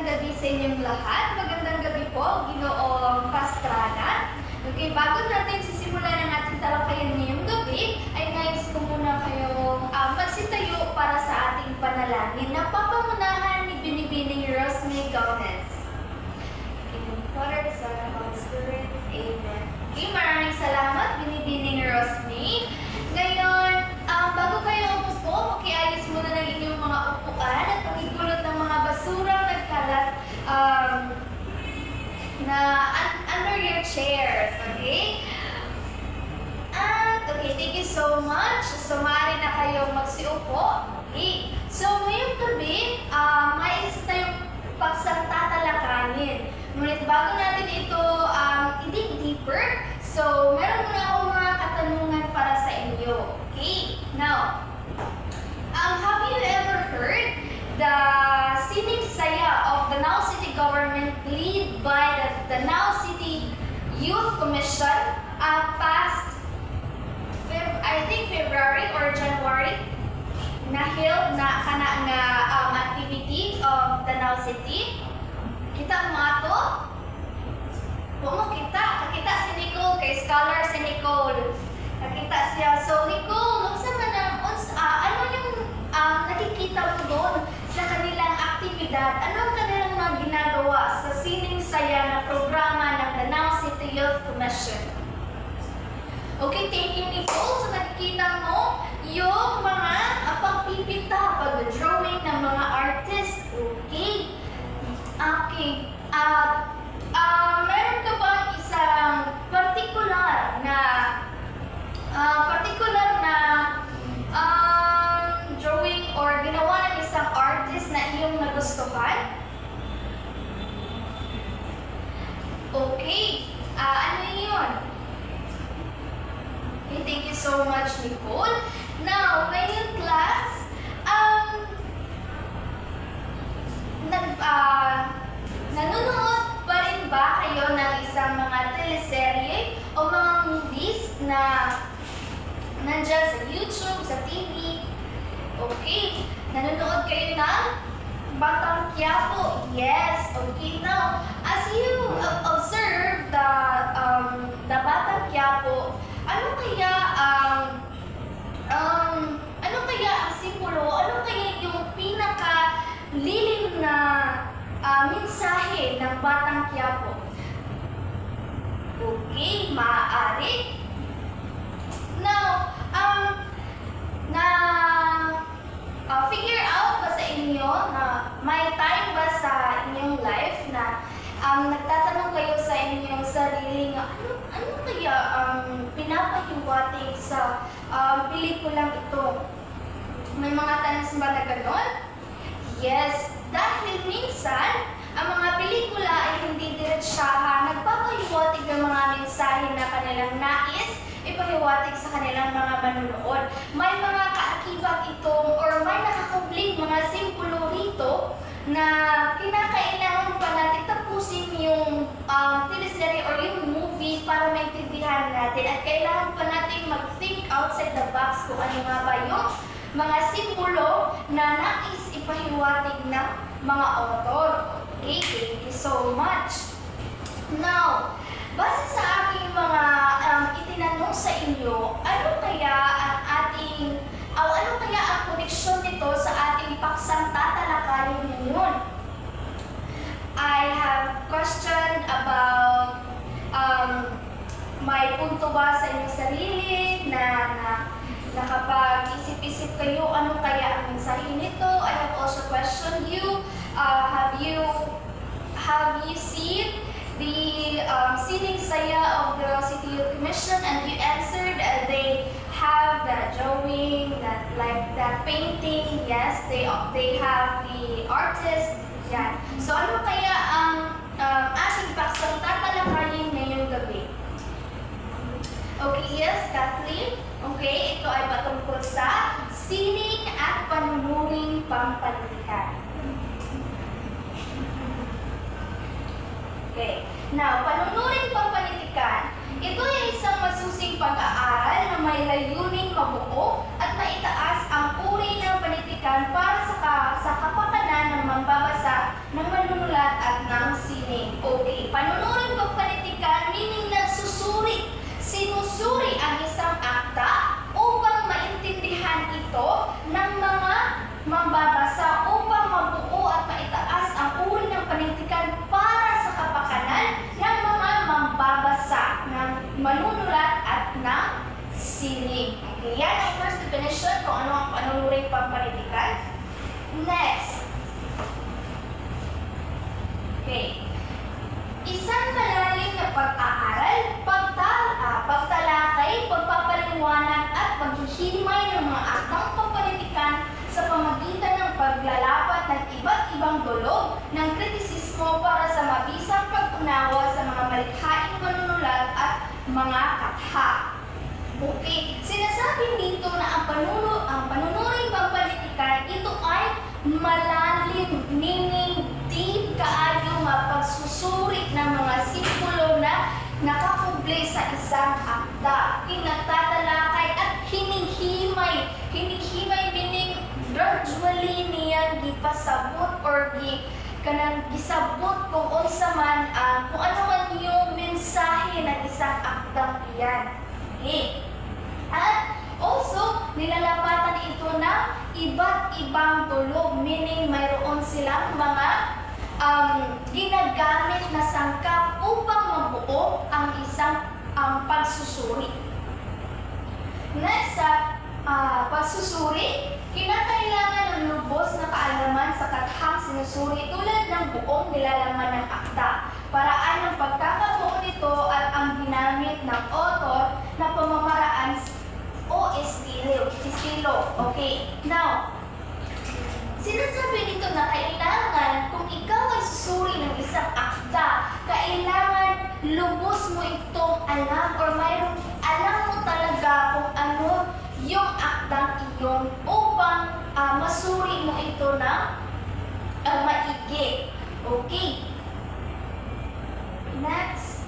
magandang gabi sa inyong lahat. Magandang gabi po, Ginoong Pastrana. Okay, bago natin sisimulan ang ating talakayan ngayong gabi, ay nais ko muna kayong magsitayo para sa ating panalangin na papangunahan ni Binibining Rosemary Gomez. In the Father, the Son, and Holy Spirit. Amen. Okay, maraming salamat, Binibining Rosemary. Ngayon, bago kayo umupo, makiayos muna ng inyong mga upuan at pagigulot ng mga basurang nagkalat na under your chairs, okay? At, okay, thank you so much. So, maaari na kayong magsiupo. Okay. So, ngayong gabi, may isa tayong paksang tatalakayin. Ngunit bago natin ito i-dig deeper, so, meron muna akong mga katanungan para sa inyo. Okay? Now, have you ever heard the Sining Saya of the Danao City Government led by the Danao City Youth Commission past, I think, February or January na held na kana nga activity of Danao City? Kita mo ato? Kakita si Nicole, kay scholar si Nicole. Kakita siya. So, Nicole, ano yung nakikita mo doon sa kanilang aktibidad? Ano ang kanilang mga ginagawa sa Sining Saya na programa ng Danao City Youth Commission? Okay, thank you, Nicole. So, nakikita mo yung mga pagpipinta, pag-drawing ng mga artist. Okay. Okay. Meron ka ba isang particular na drawing or ginawa ng isang artist na iyong nagustuhan? Okay. Ano yun? Okay, thank you so much, Nicole. Now, ngayon class, nanonood pa rin ba kayo ng isang mga teleserye o mga movies na nandyan sa YouTube, sa TV? Okay. Nanonood kayo ng Batang Quiapo? Yes. Okay. Now, as you observe the Batang Quiapo, ano kaya ang simbolo? Ano kaya yung pinaka-lilim na mensahe ng Batang Quiapo? Okay, maaari. Now, figure out ba sa inyo na may time ba sa inyong life na nagtatanong kayo sa inyong sarili nga, ano kaya ang pinapahiwatig sa pelikulang ito? May mga tanong ba na gano'n? Yes, dahil minsan, ang mga pelikula ay hindi diretsahan, nagpapahiwatig ng mga mensahe na kanilang nais ipahiwatig sa kanilang mga manunood. May mga kaakibat itong or may nakakubling mga simbolo rito na kinakailangan pa natin tapusin yung teleserye or yung movie para maintindihan natin at kailangan pa natin mag-think outside the box kung ano nga ba yung mga simbolo na nais ipahiwatig ng mga author. Okay, thank you so much. Now, base sa aking mga itinanong sa inyo, ano kaya ang koneksyon nito sa ating paksang tatalakayin ngayon? I have questioned about may punto ba sa inyong sarili na nakapag-isip-isip kayo ano kaya ang mensahe nito? I have also questioned you, have you seen the Sining Saya of the City Youth Commission, and you answered they have that drawing, that painting. Yes, they have the artist. Yan. So ano kaya ang ating paksang tatalakayin ngayong gabi? Okay, yes, Kathleen. Okay, ito ay patungkol sa sining at panunuring pampanitikan. Okay. Now, panunuring pampanitikan, ito ay isang masusing pag-aaral na may layuning mabuo at maitaas ang uri ng panitikan para sa kapakanan ng mambabasa ng manunula definition kung ano ang panunuring pampanitikan. Next. Okay. Isang malalim na pag-aaral, pagtalakay, pagpapaliwanag at paghihimay ng mga aktang pampanitikan sa pamagitan ng paglalapat ng iba't ibang dulog ng kritisismo para sa mabisang pag-unawa sa mga malikhaing panunulat at mga katha. Okay, sinasabi dito na ang panunuring pampanitikan, ito ay malalim, meaning deep kaayo mapagsusuri ng mga simpulo na nakapublish sa isang akda. Kinagtatalakay at hinihimay. Hinihimay meaning gradually niyan gipasabot or gisabot kung unsa man kung ano man yung mensahe ng isang akdang iyan. Okay. At also, nilalapatan ito ng iba't ibang dulog, meaning mayroon silang mga ginagamit na sangkap upang mabuo ang isang pagsusuri. Next, sa pagsusuri, kinakailangan ng lubos na kaalaman sa kathang sinusuri tulad ng buong nilalaman ng akda. Paraan ng pagkakabuo nito at ang ginamit ng author na pamamaraan o estilo. Okay. Now, sinasabi dito na kailangan kung ikaw ay susuri ng isang akda, kailangan lubos mo itong alam or mayroong alam mo talaga kung ano yung akdang iyon upang masuri mo ito ng maigi. Okay. Next.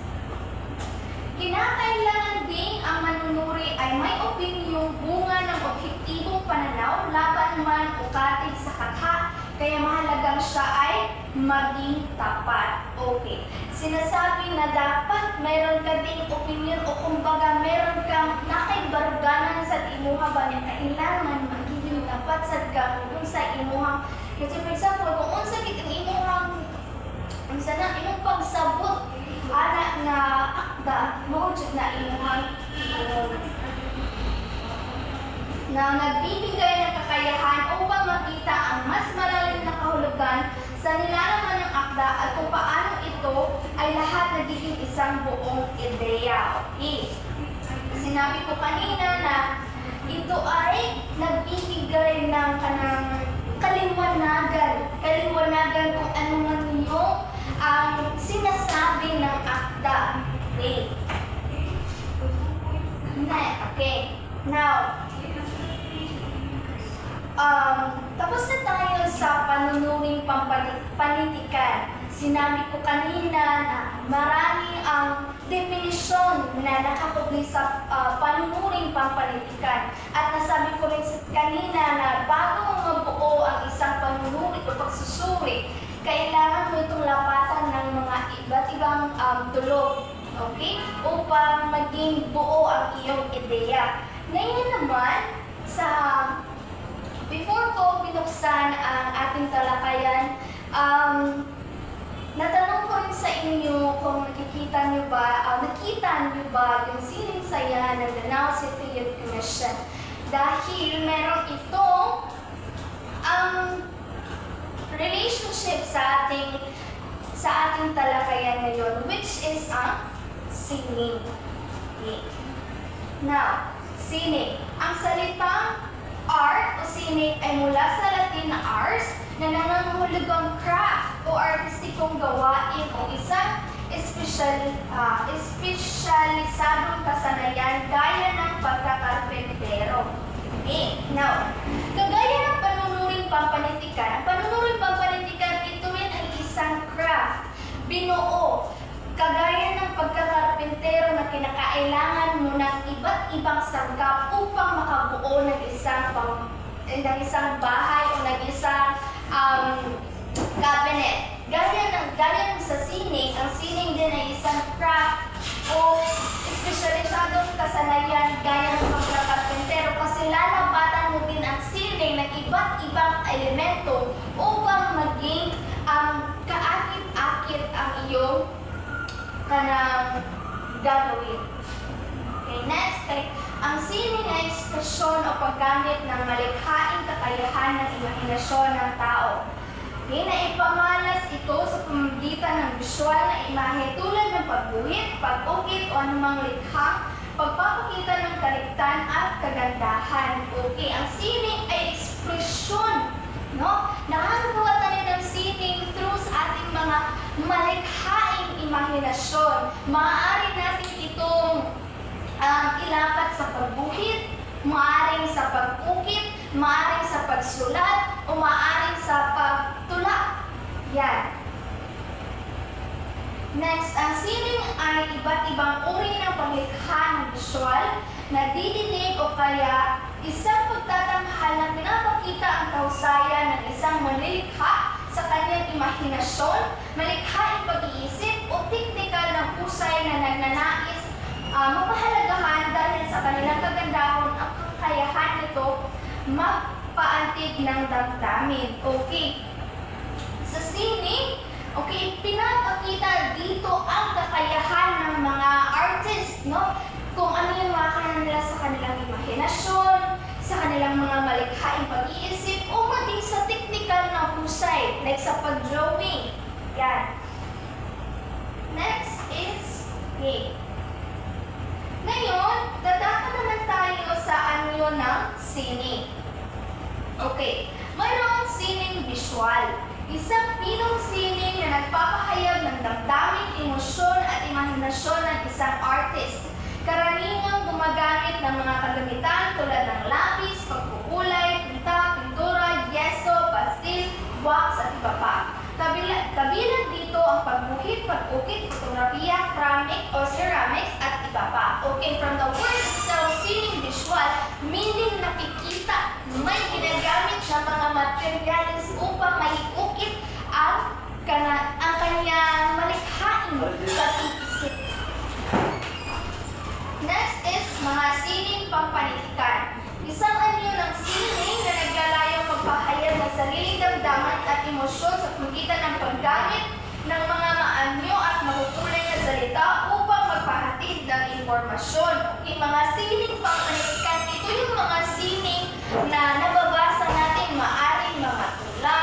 Kinakailangan din ang manunuri ay may opinyong bunga ng objektibong pananaw laban man o katig sa katha, kaya mahalagang siya ay maging tapat. Okay. Sinasabi na dapat mayroon ka ding opinyon o kumbaga mayroon kang nakaibaruganan sa imuha ba niya kailangan magiging tapat sa kung sa imuhang. Kasi for example, kung unsa kitang imuhang imong pagsabot anak nga akda mawajud na imuhang na nagbibigay ng kakayahan upang makita ang mas malalim na kahulugan sa nilalaman ng akda at kung paano ito ay lahat nagiging isang buong ideya. Okay. Sinabi ko kanina na ito ay nagbibigay ng kaliwanagan kung ano man yung ang sinasabi ng akda. Okay. Okay. Now, tapos na tayo sa panunuring pampanitikan. Sinabi ko kanina na marami ang definisyon na nakapublish sa panunuring pampanitikan. At nasabi ko rin kanina na bago mo mabuo ang isang panunuri o pagsusuri, kailangan mo itong lapatan ng mga iba't ibang dulog, okay? Upang maging buo ang iyong ideya. Ngayon naman, before ko binuksan ang ating talakayan, natanong ko rin sa inyo kung nakita niyo ba yung sining saya ng Danao City Youth Commission. Dahil meron itong relationship sa ating talakayan ngayon, which is ang singing. Okay. Now, singing. Ang salitang art o singing ay mula sa Latin na ars na nangangahulugang craft o artistikong gawain o isang espesyalisadong kasanayan gaya ng pagkakarpentero. Okay. Now, kagaya ng panunuring pampanitikan, ang panunuring pampanitikan ito rin ay isang craft, binuo, kagaya ng pagkakarpentero na kinakailangan mo ng iba't ibang sangkap upang makabuo ng isang bahay o ng isang cabinet. Gaya sa sining, ang sining din ay isang craft o espesyalisadong kasanayan gaya ng pagkakarpentero kasi lalapatan mo din ang sining ng iba't ibang elemento upang maging kaakit-akit ang iyong kanang gagawin. Okay, next. ang sining ay ekspresyon o paggamit ng malikhaing kakayahan ng imahinasyon ng tao. Okay, naipamalas ito sa pamamagitan ng visual na imahe tulad ng pagguhit, pag-ukit o anumang likhang pagpapakita ng kaligtan at kagandahan. Okay, ang sining ay ekspresyon, no? Nakakagawa tayo ng sining through sa ating mga malikhaing imahinasyon. Maaari natin itong ilapat sa pagguhit, maaaring sa pag-ukit, maaaring sa pagsulat, o maaaring sa pagtula. Yan. Next, ang sining ay iba't ibang uri ng paglikha ng visual na didinig o kaya isang pagtatanghal na pinapakita ang kahusayan ng isang manlilikha sa kanyang imahinasyon, malikhaing pag-iisip o teknikal ng husay na nagnanais mapahalagahan dahil sa kanilang kagandahan ang kakayahan nito magpaantig ng damdamin. Okay. Sa sining, okay, pinapakita dito ang kakayahan ng mga artist, no? Kung ano yung mga kanila sa kanilang imahinasyon, sa kanilang mga malikhaing pag-iisip, o maging sa technical na husay, like sa pag-drawing. Yan. Next is, okay. Ngayon, dadako naman tayo sa anyo ng sining. Okay, mayroong sining visual. Isang pinong sining na nagpapahayag ng damdamin, emosyon at imahinasyon ng isang artist. Karaniwang gumagamit ng mga kagamitan tulad ng lapis, pagkukulay, tinta, pintura, yeso, pastil, wax at iba pa. Kabilang dito ang pagguhit, pag-ukit, fotografiya, ceramic o ceramics at iba pa. Okay, from the word itself, sining visual, meaning nakikita, may ginagamit siya mga materials upang maiukit ang kanyang malikhaing pag-iisip. Next is mga sining pampanitikan. Isang anyo ng sining na naglalayong magpahayag ng sariling damdaman at emosyon sa pagitan ng paggamit ng mga maanyo at makukulay na salita upang magpahatid ng impormasyon. Okay, mga sining pampanitikan, ito yung mga sining na nababasa natin, maaring mga tula,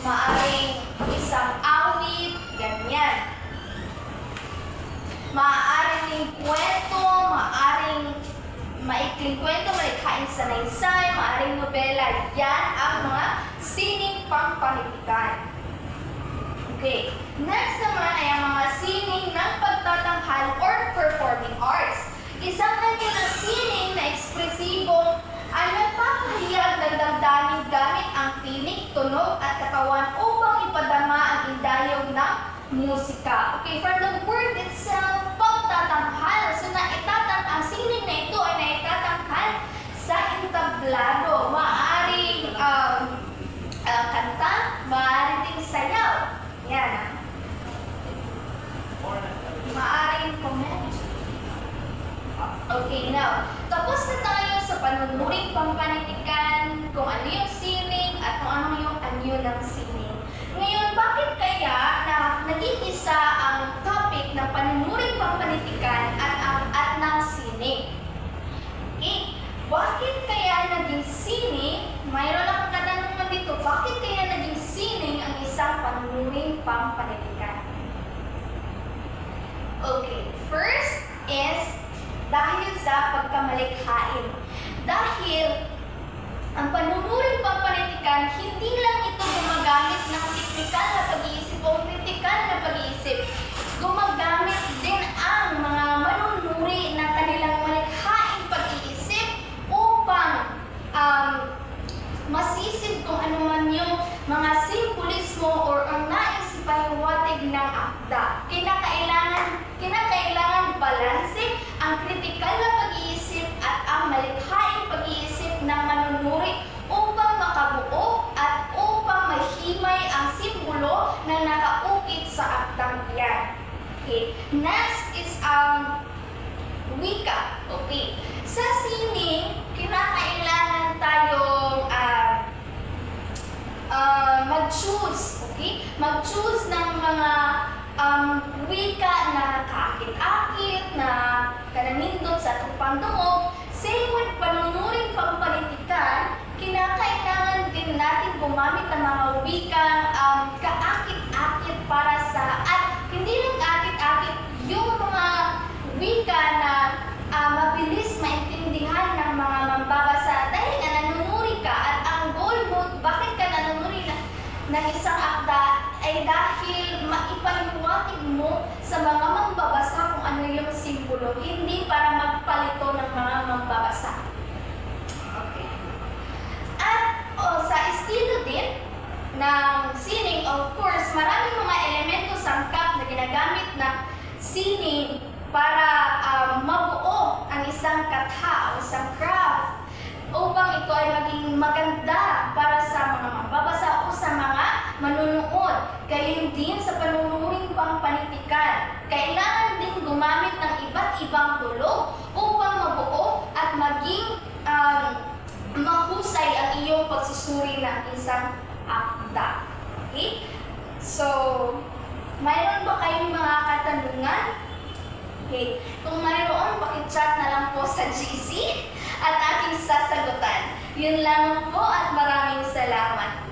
maaring isang awit, ganyan. Maaaring yung kwento, maaaring maikling kwento, malikhaing sanaysay, maaaring nobela. Yan ang mga sining pampanitikan. Okay. Next naman ay ang mga sining ng pagtatanghal or performing arts. Isang anyo ng sining na ekspresibong ay nagpapahayag ng damdamin gamit ang tinig, tunog at katawan upang ipadama ang indayog ng musika. Okay, from the word itself, pagtatanghal. So, ang sining na ito ay naitatanghal sa entablado. Maaaring kanta, maaaring ding sayaw. Yan. Maaaring comment. Okay, now, tapos na tayo sa panunuring pampanitikan, kung ano yung sining at kung ano yung anyo ng sining. Ngayon, bakit kaya na naging isa ang topic ng panunuring pampanitikan at ng sining? Okay, bakit kaya naging sining? Mayroon akong katanungan dito, bakit kaya naging sining ang isang panunuring pampanitikan? Okay, first is dahil sa pagkamalikhain. Dahil ang panunuring pampanitikan, hindi lang ito gumagamit ng teknikal na pag-iisip o kritikal na pag-iisip. Gumagamit din ang mga manunuri ng kanilang malikhaing pag-iisip upang masisig kung ano man yung mga simbolismo or ang nais ipahiwatig ng akda. Kinakailangan balanse ang kritikal na pag-iisip at ang malikhaing pag-iisip ng manunuri upang makabuo at upang mahimay ang simbolo na nakaukit sa akdang iyan. Okay. Next is wika. Okay. Sa sining, kinakailangan tayong mag-choose. Okay? Mag-choose ng mga wika na kakit-akit, na kanamindot sa tupang dungog, ng isang akda ay dahil maipaliwanag mo sa mga mambabasa kung ano yung simbolo, hindi para magpalito ng mga mambabasa. Okay. At sa estilo din ng sining, of course, maraming mga elemento sangkap na ginagamit na sining para mabuo ang isang katha o isang craft upang ito ay maging maganda para sa mga mambabasa o sa mga manunood. Gayon din sa panunuring pampanitikan, kailangan din gumamit ng iba't ibang tulog upang mabuo at maging mahusay ang iyong pagsusuri ng isang akda. Okay? So, mayroon ba kayong mga katanungan? Okay. Kung mayroon, pakichat na lang po sa GC at aking sasagutan. Yun lang po at maraming salamat.